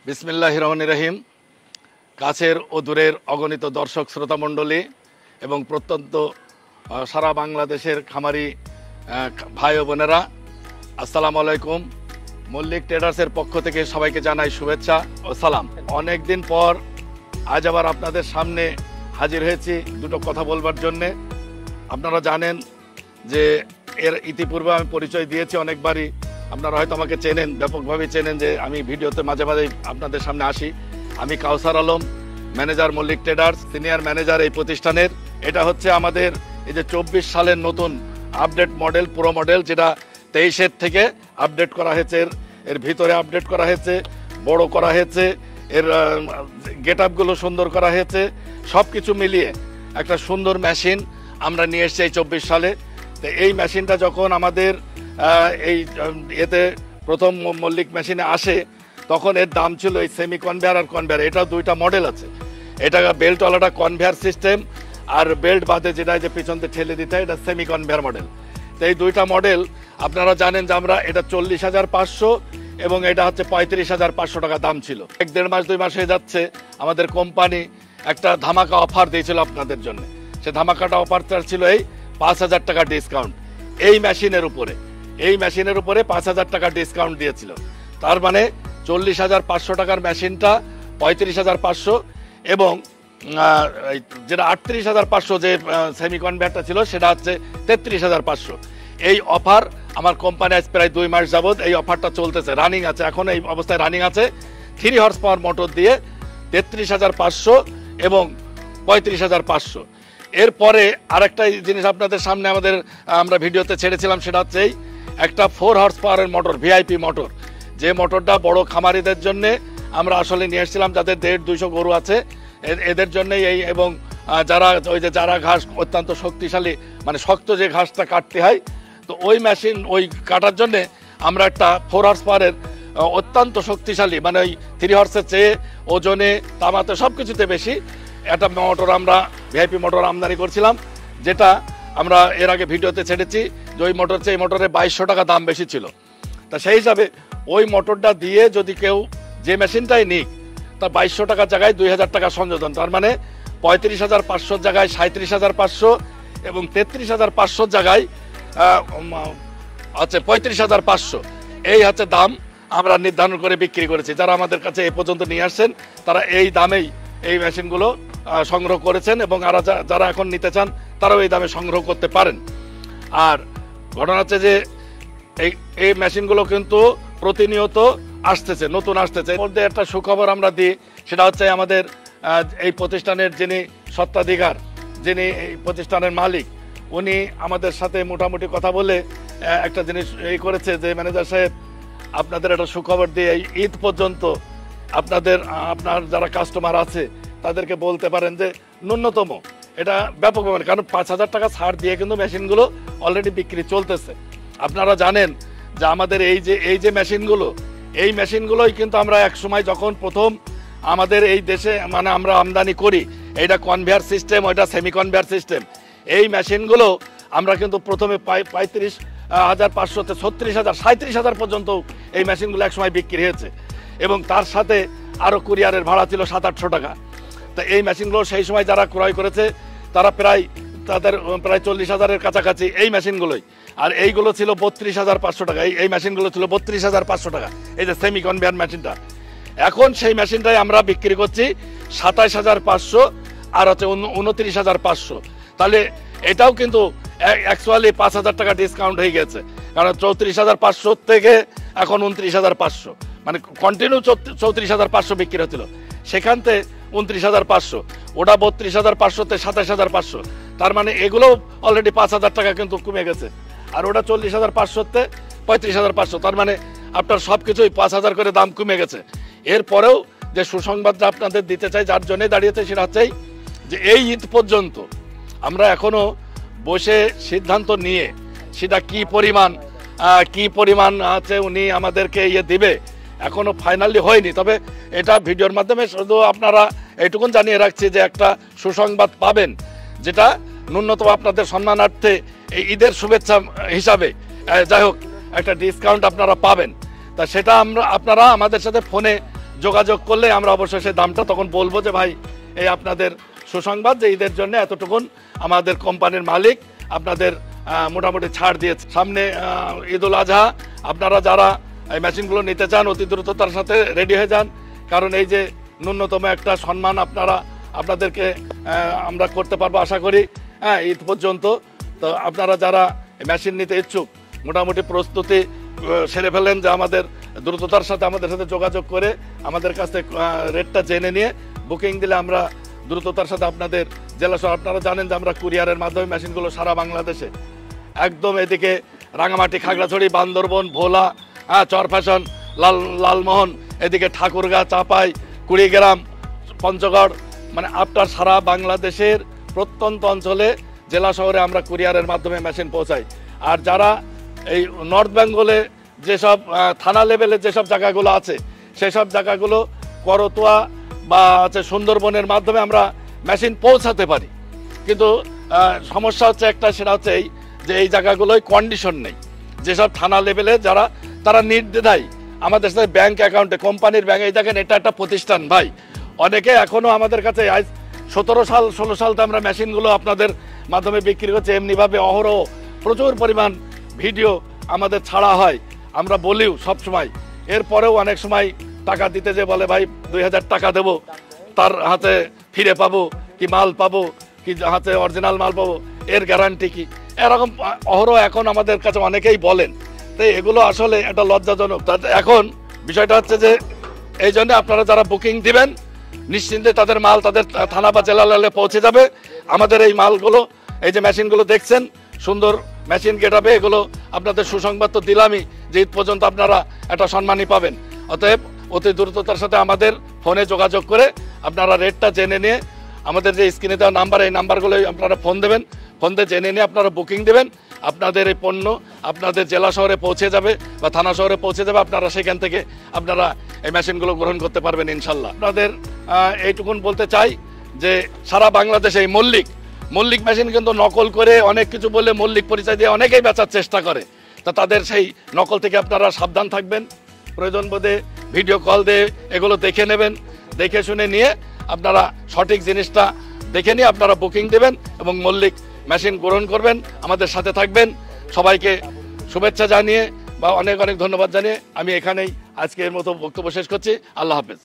বিসমিল্লাহির রহমানির রহিম। কাছের ও দূরের অগণিত দর্শক শ্রোতা মণ্ডলী এবং প্রত্যন্ত সারা বাংলাদেশের খামারি ভাই ও বোনেরা, আসসালামু আলাইকুম। মল্লিক ট্রেডার্সের পক্ষ থেকে সবাইকে জানাই শুভেচ্ছা ও সালাম। অনেক দিন পর আজ আবার আপনাদের সামনে হাজির হয়েছি দুটো কথা বলবার জন্যে। আপনারা জানেন যে এর ইতিপূর্বে আমি পরিচয় দিয়েছি অনেকবারই। আপনারা হয়তো আমাকে চেনেন, ব্যাপকভাবে চেনেন যে আমি ভিডিওতে মাঝে মাঝে আপনাদের সামনে আসি। আমি Kausar Alam, manager Mallick traders, senior manager এই প্রতিষ্ঠানের। এটা হচ্ছে আমাদের এই যে 24 সালের নতুন আপডেট মডেল, পুরো মডেল, যেটা 23-এর থেকে আপডেট করা হয়েছে। এর ভিতরে আপডেট করা হয়েছে, বড় করা হয়েছে, এর গেট আপগুলো সুন্দর করা হয়েছে। সব কিছু মিলিয়ে একটা সুন্দর মেশিন আমরা নিয়ে এসেছি এই 24 সালে। তো এই মেশিনটা যখন আমাদের এই এতে প্রথম মল্লিক মেশিনে আসে, তখন এর দাম ছিল এই সেমি কনভেয়ার আর কনভেয়ার। এটা দুইটা মডেল আছে। এটা বেল্টওয়ালাটা কনভেয়ার সিস্টেম, আর বেল্ট বাদে যেটা যে পিছনতে ঠেলে দিতে হয় এটা সেমি কনভেয়ার মডেল। তো এই দুইটা মডেল আপনারা জানেন যে আমরা এটা 40,500 এবং এটা হচ্ছে 35,500 টাকা দাম ছিল। 1-1.5 মাস 2 মাস হয়ে যাচ্ছে, আমাদের কোম্পানি একটা ধামাকা অফার দিয়েছিল আপনাদের জন্য। সে ধামাকাটা অফারটা ছিল এই 5,000 টাকা ডিসকাউন্ট এই মেশিনের উপরে। এই মেশিনের উপরে 5,000 টাকা ডিসকাউন্ট দিয়েছিল। তার মানে 40,500 টাকার মেশিনটা 35,500 এবং যেটা 38,500 যে সেমি কনভেয়ারটা ছিল সেটা হচ্ছে 33,500। এই অফার আমার কোম্পানি আজ প্রায় 2 মাস যাবত এই অফারটা চলতেছে, রানিং আছে, এখন এই অবস্থায় রানিং আছে। 3 হর্স পাওয়ার মোটর দিয়ে 33,500 এবং 35,500। এরপরে আরেকটা জিনিস আপনাদের সামনে আমরা ভিডিওতে ছেড়েছিলাম, সেটা হচ্ছে এই একটা 4 হর্স পাওয়ারের মোটর, ভিআইপি মোটর, যে মোটরটা বড় খামারিদের জন্য আমরা আসলে নিয়ে এসেছিলাম, যাদের 150-200 গরু আছে এদের জন্য এই। এবং যারা ওই যে যারা ঘাস অত্যন্ত শক্তিশালী, মানে শক্ত যে ঘাসটা কাটতে হয়, তো ওই মেশিন ওই কাটার জন্য আমরা একটা 4 হর্স পাওয়ারের অত্যন্ত শক্তিশালী, মানে ওই 3 হর্সের চেয়ে ওজনে, তামাতে সব কিছুতে বেশি একটা মোটর আমরা ভিআইপি মোটর আমদানি করছিলাম, যেটা আমরা এর আগে ভিডিওতে ছেড়েছি যে ওই মোটর চেয়ে এই মোটরের 2200 টাকা দাম বেশি ছিল। তা সেই হিসাবে ওই মোটরটা দিয়ে যদি কেউ যে মেশিনটাই নিক, তা 2200 টাকার জায়গায় 2000 টাকা সংযোজন, তার মানে 35,500 জায়গায় 37,500 এবং 33,500 জায়গায় হচ্ছে 35,500। এই হচ্ছে দাম আমরা নির্ধারণ করে বিক্রি করেছি। যারা আমাদের কাছে এ পর্যন্ত নিয়ে আসছেন তারা এই দামেই এই মেশিনগুলো সংগ্রহ করেছেন এবং যারা এখন নিতে চান তারাও এই দামে সংগ্রহ করতে পারেন। আর ঘটনা হচ্ছে যে এই মেশিনগুলো কিন্তু প্রতিনিয়ত আসতেছে, নতুন আসতেছে। এর মধ্যে একটা সুখবর আমরা দিই, সেটা হচ্ছে আমাদের এই প্রতিষ্ঠানের যিনি স্বত্বাধিকার, যিনি এই প্রতিষ্ঠানের মালিক, উনি আমাদের সাথে মোটামুটি কথা বলে একটা জিনিস এই করেছে যে, ম্যানেজার সাহেব আপনাদের একটা সুখবর দিয়ে এই ঈদ পর্যন্ত আপনার যারা কাস্টমার আছে তাদেরকে বলতে পারেন যে ন্যূনতম এটা ব্যাপকভাবে, কারণ 5,000 টাকা ছাড় দিয়ে কিন্তু মেশিনগুলো অলরেডি বিক্রি চলতেছে। আপনারা জানেন যে আমাদের এই যে মেশিনগুলোই কিন্তু আমরা এক সময় যখন প্রথম আমাদের এই দেশে মানে আমরা আমদানি করি, এইটা কনভেয়ার সিস্টেম, ওইটা সেমি কনভেয়ার সিস্টেম, এই মেশিনগুলো আমরা কিন্তু প্রথমে 35,500 থেকে 36,000 37,000 পর্যন্ত এই মেশিনগুলো এক সময় বিক্রি হয়েছে এবং তার সাথে আরও কুরিয়ারের ভাড়া ছিল 700-800 টাকা। তা এই মেশিনগুলো সেই সময় যারা ক্রয় করেছে তারা তাদের প্রায় 40,000-এর কাছাকাছি এই মেশিনগুলোই। আর এইগুলো ছিল 32,500 টাকা। এই মেশিনগুলো ছিল 32,500 টাকা, এই যে সেমি কনভেয়ার মেশিনটা। এখন সেই মেশিনটাই আমরা বিক্রি করছি 27,500 আর হচ্ছে 29,500। তাহলে এটাও কিন্তু অ্যাকচুয়ালি 5,000 টাকা ডিসকাউন্ট হয়ে গেছে, কারণ 34,500 থেকে এখন 29,500, মানে কন্টিনিউ 34,500 বিক্রি হচ্ছিল, সেখান থেকে 29,500, ওটা 32,500 থেকে 27,500। তার মানে এগুলো অলরেডি 5,000 টাকা কিন্তু কমে গেছে। আর ওটা 40,500 থেকে 35,500, তার মানে আপনার সব কিছুই 5,000 করে দাম কমে গেছে। এরপরেও যে সুসংবাদটা আপনাদের দিতে চাই, যার জন্যই দাঁড়িয়েছে, সেটা হচ্ছে যে এই ঈদ পর্যন্ত আমরা এখনো বসে সিদ্ধান্ত নিয়ে সেটা কি পরিমাণ আছে উনি আমাদেরকে দিবে এখনো ফাইনালি হয়নি। তবে এটা ভিডিওর মাধ্যমে শুধু আপনারা এইটুকুন জানিয়ে রাখছি যে একটা সুসংবাদ পাবেন, যেটা ন্যূনতম আপনাদের সম্মানার্থে এই ঈদের শুভেচ্ছা হিসাবে যাই হোক একটা ডিসকাউন্ট আপনারা পাবেন। তা সেটা আপনারা আমাদের সাথে ফোনে যোগাযোগ করলে আমরা অবশ্যই সেই দামটা তখন বলবো যে ভাই এই আপনাদের সুসংবাদ যে ঈদের জন্য এতটুকুন আমাদের কোম্পানির মালিক আপনাদের মোটামুটি ছাড় দিয়েছে। সামনে ঈদুল আজহা, আপনারা যারা এই মেশিনগুলো নিতে চান অতি দ্রুততার সাথে রেডি হয়ে যান, কারণ এই যে ন্যূনতম একটা সম্মান আপনাদেরকে আমরা করতে পারবো আশা করি ঈদ পর্যন্ত। তো আপনারা যারা মেশিন নিতে ইচ্ছুক মোটামুটি প্রস্তুতি সেরে ফেলেন, যে আমাদের দ্রুততার সাথে আমাদের সাথে যোগাযোগ করে আমাদের কাছে রেটটা জেনে নিয়ে বুকিং দিলে আমরা দ্রুততার সাথে আপনাদের জেলা শহর, আপনারা জানেন যে আমরা কুরিয়ারের মাধ্যমে মেশিনগুলো সারা বাংলাদেশে একদম এদিকে রাঙামাটি, খাগড়াছড়ি, বান্দরবন, ভোলা, চরফ্যাশন, লালমোহন, এদিকে ঠাকুরগাঁ, চাপাই, কুড়িগ্রাম, পঞ্চগড়, মানে আপনার সারা বাংলাদেশের প্রত্যন্ত অঞ্চলে জেলা শহরে আমরা কুরিয়ারের মাধ্যমে মেশিন পৌঁছাই। আর যারা এই নর্থ বেঙ্গলে যেসব থানা লেভেলে যেসব জায়গাগুলো আছে সেসব জায়গাগুলো করতোয়া বা সুন্দরবনের মাধ্যমে আমরা মেশিন পৌঁছাতে পারি, কিন্তু সমস্যা হচ্ছে একটা, সেটা হচ্ছে এই যে এই জায়গাগুলোয় কন্ডিশন নেই। যেসব থানা লেভেলে তারা নির্দ্বিধায় আমাদের সাথে ব্যাংক অ্যাকাউন্টে, কোম্পানির ব্যাংকে, এই দেখেন এটা একটা প্রতিষ্ঠান ভাই, অনেকে এখনো আমাদের কাছে 17 সাল 16 সালতে আমরা মেশিনগুলো আপনাদের মাধ্যমে বিক্রি করছি। এমনিভাবে অহরহ প্রচুর পরিমাণ ভিডিও আমাদের ছাড়া হয়, আমরা বলিও সবসময়। এরপরেও অনেক সময় টাকা দিতে যে বলে ভাই 2000 টাকা দেবো, তার হাতে ফিরে পাবো কি মাল পাবো, কি হাতে অরিজিনাল মাল পাবো, এর গ্যারান্টি কি, এরকম অহরহ এখন আমাদের কাছে অনেকেই বলেন। তো এগুলো আসলে একটা লজ্জাজনক। এখন বিষয়টা হচ্ছে যে এই জন্য আপনারা যারা বুকিং দিবেন নিশ্চিন্তে তাদের মাল তাদের থানা বা জেলা লেভেলে পৌঁছে যাবে। আমাদের এই মালগুলো, এই যে মেশিনগুলো দেখছেন সুন্দর মেশিন গেটাবে, এগুলো আপনাদের সুসংবাদ তো দিলামই যে ঈদ পর্যন্ত আপনারা একটা সম্মানই পাবেন। অতএব অতি দ্রুততার সাথে আমাদের ফোনে যোগাযোগ করে আপনারা রেটটা জেনে নিয়ে আমাদের যে স্ক্রিনে দেওয়া নাম্বার, এই নাম্বারগুলো আপনারা ফোন দেবেন, ফোন দিয়ে জেনে নিয়ে আপনারা বুকিং দেবেন। আপনাদের এই পণ্য আপনাদের জেলা শহরে পৌঁছে যাবে বা থানা শহরে পৌঁছে যাবে, আপনারা সেখান থেকে আপনারা এই মেশিনগুলো গ্রহণ করতে পারবেন ইনশাল্লাহ। আপনাদের এইটুকুন বলতে চাই যে সারা বাংলাদেশে এই মল্লিক মেশিন কিন্তু নকল করে অনেক কিছু বলে মল্লিক পরিচয় দিয়ে অনেকেই বেচার চেষ্টা করে। তা তাদের সেই নকল থেকে আপনারা সাবধান থাকবেন। প্রয়োজন বোধে ভিডিও কল দিয়ে এগুলো দেখে নেবেন, দেখে শুনে নিয়ে আপনারা সঠিক জিনিসটা দেখে নিয়ে আপনারা বুকিং দেবেন এবং মল্লিক মেশিন গ্রহণ করবেন, আমাদের সাথে থাকবেন। সবাইকে শুভেচ্ছা জানিয়ে বা অনেক অনেক ধন্যবাদ জানিয়ে আমি এখানেই আজকের মতো বক্তব্য শেষ করছি। আল্লাহ হাফেজ।